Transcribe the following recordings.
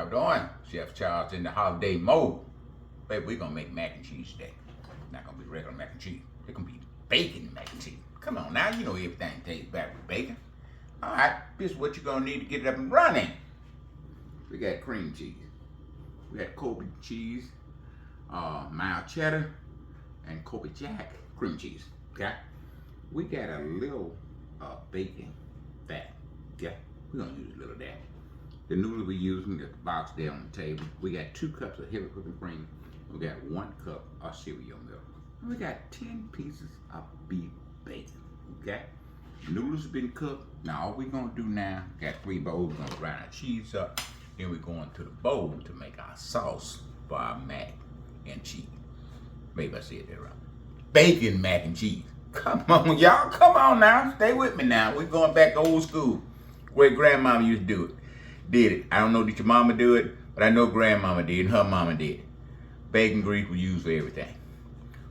How we doing? Chef Charles in the holiday mode. Baby, we're gonna make mac and cheese today. Not gonna be regular mac and cheese. It's gonna be bacon mac and cheese. Come on now, you know everything tastes better with bacon. Alright, this is what you're gonna need to get it up and running. We got cream cheese. We got Colby cheese, mild cheddar, and Colby Jack cream cheese. Okay? We got a little bacon fat. Okay? We're gonna use a little of that. The noodles we're using, the box there on the table. We got 2 cups of heavy whipping cream. We got 1 cup of cereal milk. And we got 10 pieces of beef bacon. Okay? The noodles have been cooked. Now all we're gonna do now, got 3 bowls. We're gonna grind our cheese up. Then we're going to the bowl to make our sauce for our mac and cheese. Maybe I said that right. Bacon mac and cheese. Come on, y'all. Come on now. Stay with me now. We're going back to old school. Where grandmama used to do it. Did it. I don't know that your mama do it, but I know grandmama did and her mama did. Bacon grease we use for everything.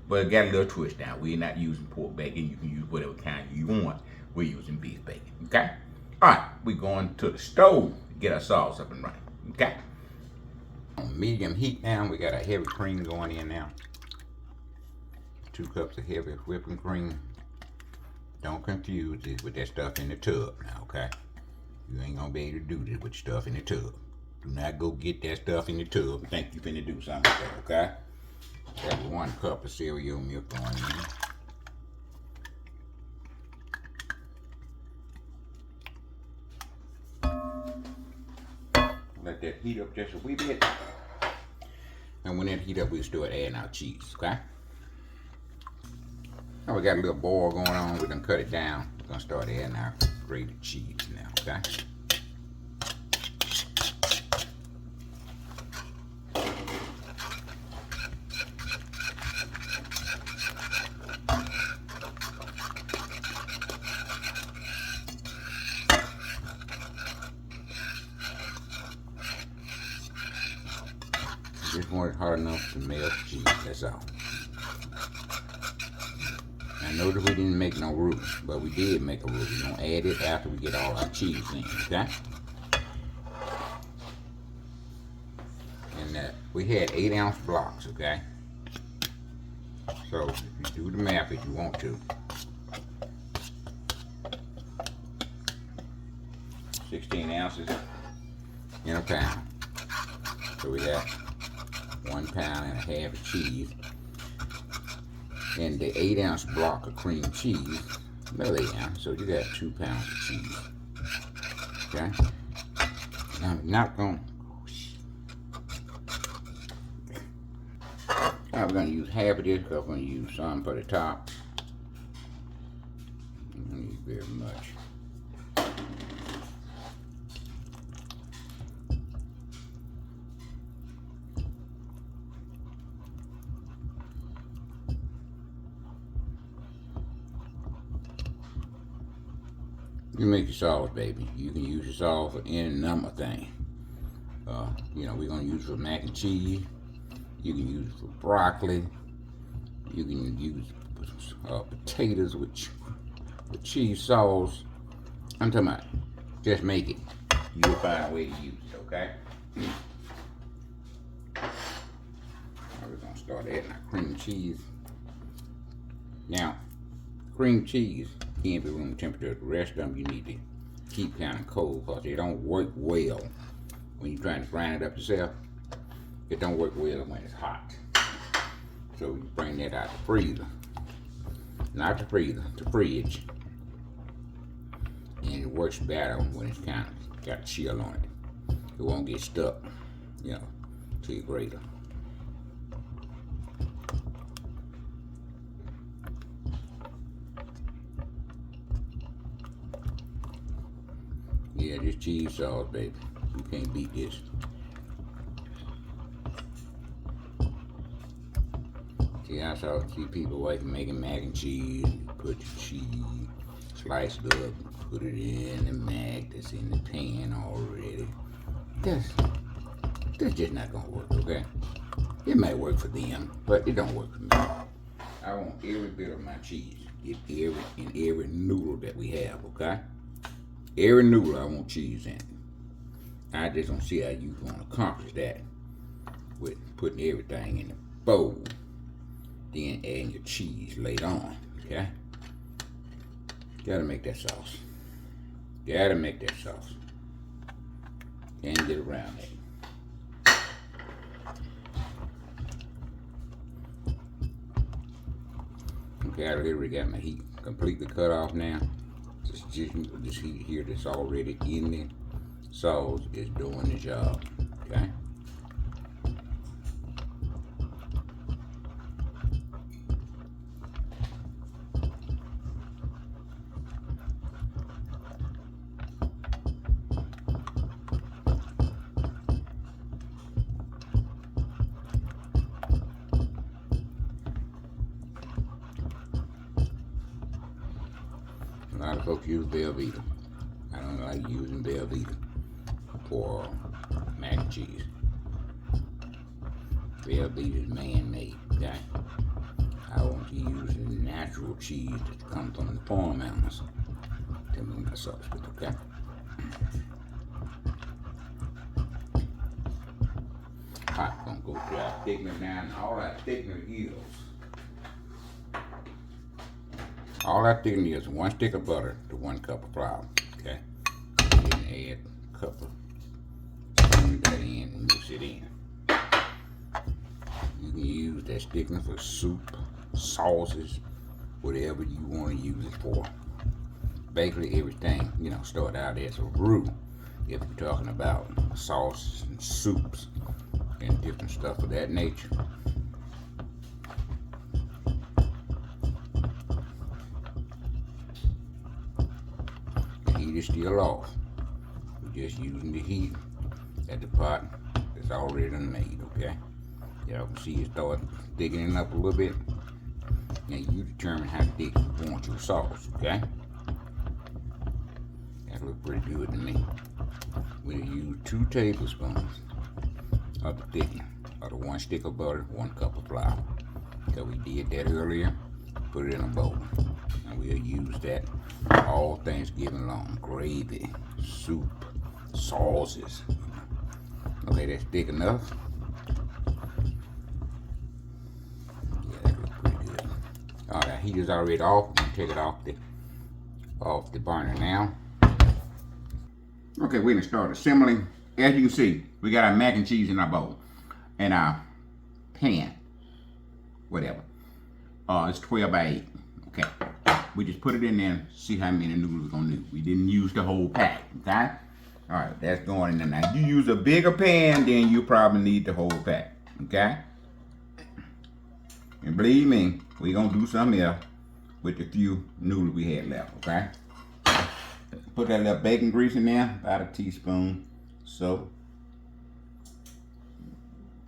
But it got a little twist now. We're not using pork bacon. You can use whatever kind you want. We're using beef bacon. Okay? Alright, we're going to the stove to get our sauce up and running. Okay? On medium heat now, we got our heavy cream going in now. 2 cups of heavy whipping cream. Don't confuse this with that stuff in the tub now, okay? You ain't gonna be able to do this with stuff in the tub. Do not go get that stuff in the tub and think you finna do something with that, okay? Got 1 cup of cereal milk going in. Let that heat up just a wee bit. And when that heat up, we'll start adding our cheese, okay? Now we got a little boil going on. We're gonna cut it down. We're gonna start adding our grated cheese now, okay? Just want it hard enough to melt cheese, that's all. I know that we didn't make no roux, but we did make a roux. We're gonna add it after we get all our cheese in, okay? And we had 8-ounce blocks, okay? So if you do the math if you want to. 16 ounces in a pound. So we got 1 pound and a half of cheese. And the 8-ounce block of cream cheese, another 8 ounce, so you got 2 pounds of cheese. Okay? Now I'm not gonna. Now we're gonna use half of this because I'm gonna use some for the top. I don't need very much. You make your sauce, baby. You can use your sauce for any number of things. You know, we're gonna use it for mac and cheese. You can use it for broccoli. You can use potatoes with cheese sauce. I'm talking about just make it. You'll find a way to use it, okay? Now we're gonna start adding our cream cheese. Now, cream cheese can't be room temperature. The rest of them you need to keep kind of cold because they don't work well when you're trying to grind it up yourself. It don't work well when it's hot. So you bring that out the freezer. Not the freezer, the fridge. And it works better when it's kind of got chill on it. It won't get stuck, you know, to your grater. Yeah, this cheese sauce, baby. You can't beat this. See, I see people making mac and cheese. Put your cheese, slice it up, put it in the mac that's in the pan already. That's just not gonna work, okay? It might work for them, but it don't work for me. I want every bit of my cheese. Get every noodle that we have, okay? Every noodle I want cheese in. I just don't see how you gonna accomplish that with putting everything in the bowl, then adding your cheese later on, okay? Gotta make that sauce. Gotta make that sauce. And get around it. Okay, I literally got my heat completely cut off now. This heat here that's already in the sauce is doing the job, okay? A lot of folks use Velveeta. I don't like using Velveeta for mac and cheese. Velveeta is man-made, okay? I want to use the natural cheese that comes from the farm animals to make my sauce with, okay? Alright, gonna go to our thickener now, and all our thickener is. All I thickening is 1 stick of butter to 1 cup of flour, okay? Then add a cup of spoon that in and mix it in. You can use that thickener for soup, sauces, whatever you want to use it for. Basically everything, you know, start out as a roux if you're talking about sauces and soups and different stuff of that nature. Heat is still off. We're just using the heat at the pot that's already done made, okay? Y'all can see it start thickening up a little bit. Now you determine how thick you want your sauce, okay? That looks pretty good to me. We'll use 2 tablespoons of the thickening, of the 1 stick of butter, 1 cup of flour. So we did that earlier. Put it in a bowl. And we'll use that all Thanksgiving long. Gravy, soup, sauces. Okay, that's thick enough. Yeah, that looks pretty good. Alright, heat is already off. I'm gonna take it off the burner now. Okay, we're gonna start assembling. As you can see, we got our mac and cheese in our bowl. And our pan. Whatever. It's 12 by 8. Okay. We just put it in there and see how many noodles we're gonna do. We didn't use the whole pack, okay? Alright, that's going in there. Now, if you use a bigger pan, then you probably need the whole pack, okay? And believe me, we're gonna do something else with the few noodles we had left, okay? Put that little bacon grease in there, about a teaspoon. So,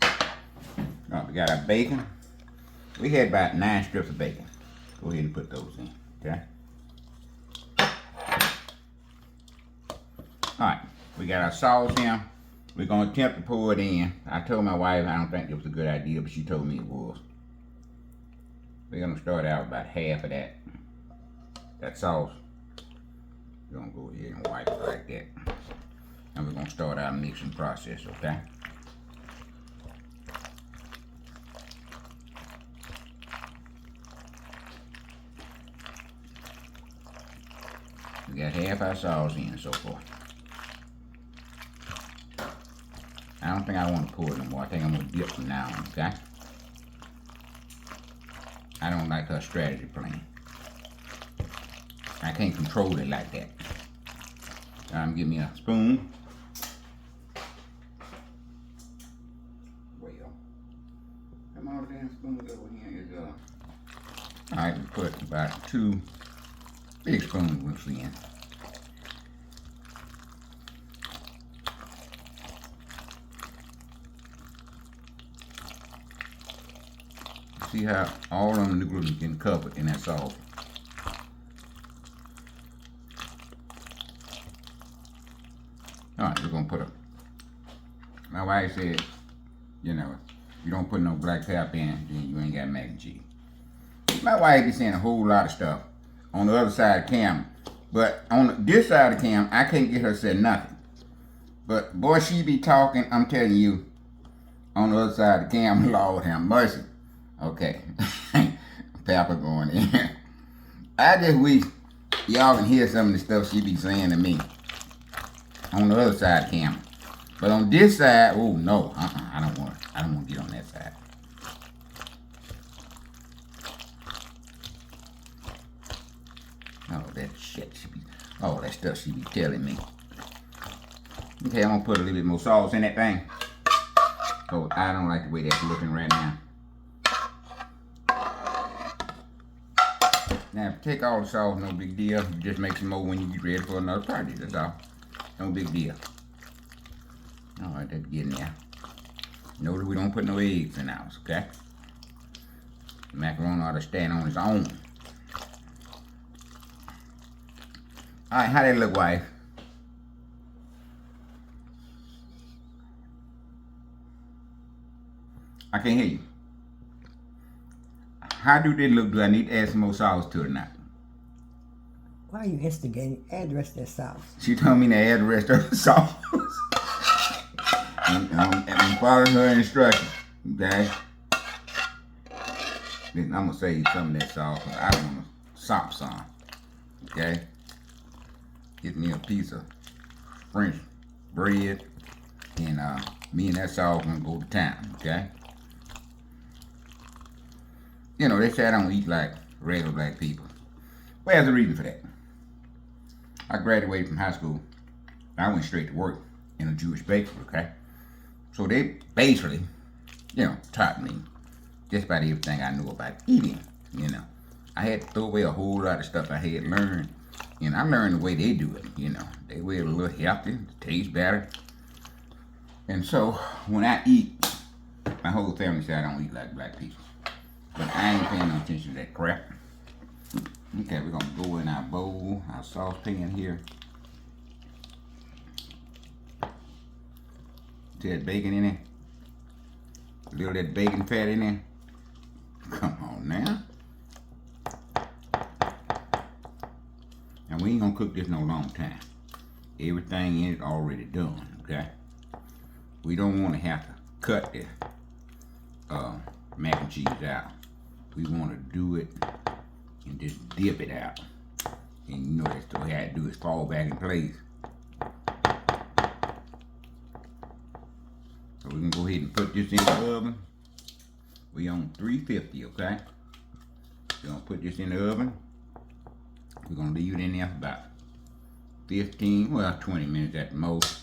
we got our bacon. We had about 9 strips of bacon. Go ahead and put those in, okay? Alright, we got our sauce here. We're going to attempt to pour it in. I told my wife I don't think it was a good idea, but she told me it was. We're going to start out about half of that sauce. We're going to go ahead and wipe it like that. And we're going to start our mixing process, okay? We got half our sauce in so far. I don't think I want to pour it anymore. I think I'm going to dip from now on, okay? I don't like her strategy plan. I can't control it like that. Give me a spoon. Well, come on, damn spoons over here. Alright, we put about 2 big spoonfuls in. See how all of them noodles are getting covered in that sauce. Alright, we're gonna put my wife said, you know, if you don't put no black pepper in, then you ain't got mac and cheese. My wife is saying a whole lot of stuff on the other side of the camera, but on this side of the camera, I can't get her to say nothing. But boy, she be talking, I'm telling you, on the other side of the camera, Lord have mercy. Okay. Pepper going in. I just wish y'all can hear some of the stuff she be saying to me on the other side of the camera. But on this side, oh no, I don't want to get on that side. Oh, that shit that stuff she be telling me. Okay, I'm gonna put a little bit more sauce in that thing. Oh, I don't like the way that's looking right now. Now, take all the sauce, no big deal. You just make some more when you get ready for another project, that's all. No big deal. All right, that's getting there. Notice we don't put no eggs in ours, okay? Macaroni ought to stand on its own. All right, how that look, wife? I can't hear you. How do they look? Do I need to add some more sauce to it or not? Why are you instigating? Add the rest of that sauce. She told me to add the rest of the sauce. I'm following her instructions, okay? Then I'm going to save some of that sauce because I don't want to sop some, okay? Get me a piece of French bread and me and that sauce going to go to town, okay? You know, they say I don't eat like regular black people. Well, there's a reason for that. I graduated from high school. I went straight to work in a Jewish bakery, okay? So they basically, taught me just about everything I knew about eating, I had to throw away a whole lot of stuff I had learned. And I learned the way they do it, They way a little healthy, taste better. And so when I eat, my whole family said I don't eat like black people. But I ain't paying no attention to that crap. Okay, we're gonna go in our bowl, our saucepan here. See that bacon in there? A little of that bacon fat in there? Come on now. And we ain't gonna cook this no long time. Everything in it already done, okay? We don't wanna have to cut the mac and cheese out. We wanna do it and just dip it out. And you know that's the way I do is fall back in place. So we can go ahead and put this in the oven. We on 350, okay? We're gonna put this in the oven. We're gonna leave it in there for about 20 minutes at the most.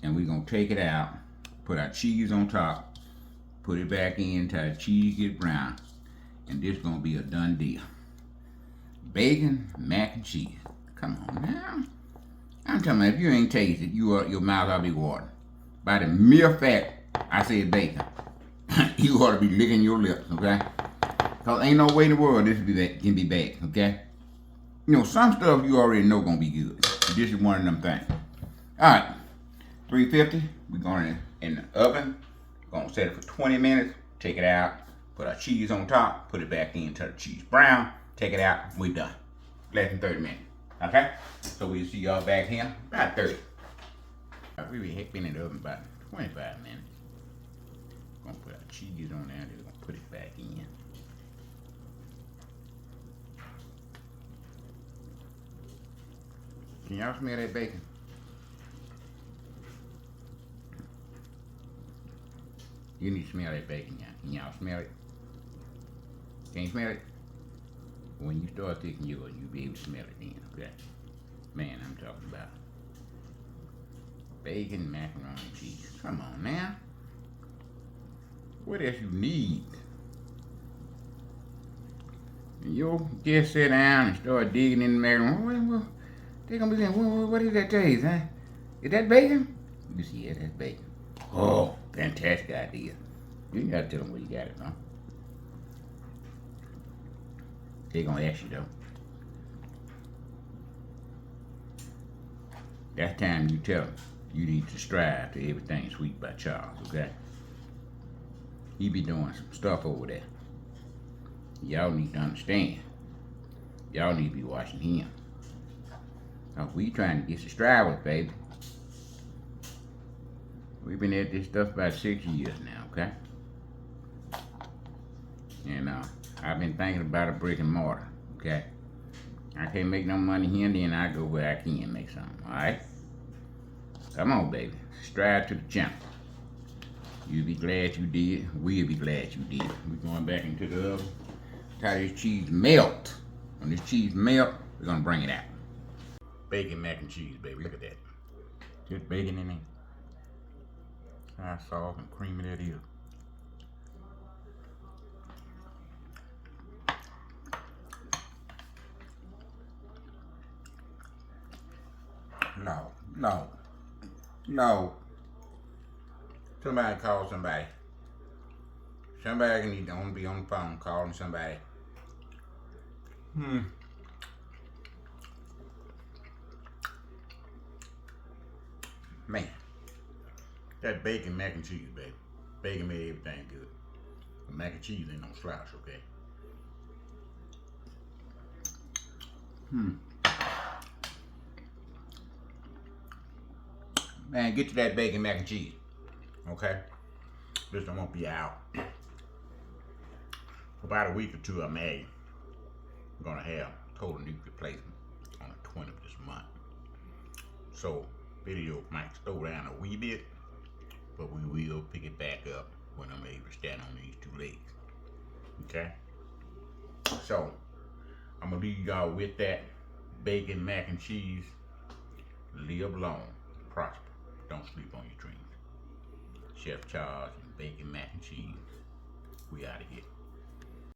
And we're gonna take it out, put our cheese on top, put it back in until the cheese get brown. And this is gonna be a done deal. Bacon, mac and cheese. Come on now. I'm talking about if you ain't tasted, your mouth ought to be watering. By the mere fact I said bacon, you ought to be licking your lips, okay? Cause ain't no way in the world this can be bad, okay? Some stuff you already know gonna be good. This is one of them things. All right, 350. We're going in the oven. We're gonna set it for 20 minutes. Take it out. Put our cheese on top. Put it back in until the cheese brown. Take it out. We're done. Less than 30 minutes. Okay? So we'll see y'all back here about 30. We been in the oven about 25 minutes. We're gonna put our cheese on there. Then we're gonna put it back in. Can y'all smell that bacon? You need to smell that bacon, y'all. Can y'all smell it? Can you smell it? When you start cooking yours, you'll be able to smell it then, okay? Man, I'm talking about bacon, macaroni, and cheese. Come on now. What else you need? You just sit down and start digging in the macaroni. They're gonna be saying, what is that taste, huh? Is that bacon? You see, yeah, that's bacon. Oh, fantastic idea. You ain't gotta tell them where you got it, huh? They're gonna ask you though. That time you tell them you need to strive to everything sweet by Charles, okay? He be doing some stuff over there. Y'all need to understand. Y'all need to be watching him. Cause we trying to get subscribers, baby. We've been at this stuff about 6 years now, okay? And I've been thinking about a brick and mortar, okay? I can't make no money here, and then I go where I can make something, alright? Come on, baby. Strive to the channel. You'll be glad you did. We'll be glad you did. We're going back into the oven. Till this cheese melt. When this cheese melt, we're gonna bring it out. Bacon mac and cheese, baby. Look at that. Just bacon in there. How soft and creamy that is. No. Somebody call somebody. Somebody need to only be on the phone calling somebody. Man, that bacon mac and cheese, baby. Bacon made everything good. But mac and cheese ain't no slouch, okay? Man, get to that bacon mac and cheese, okay? This one won't be out. For about a week or two, I'm gonna have total knee replacement on the 20th of this month. So, video might slow down a wee bit, but we will pick it back up when I'm able to stand on these two legs. Okay? So, I'm gonna leave y'all with that bacon mac and cheese. Live long, prosper. Don't sleep on your dreams. Chef Charles and bacon mac and cheese. We out of here.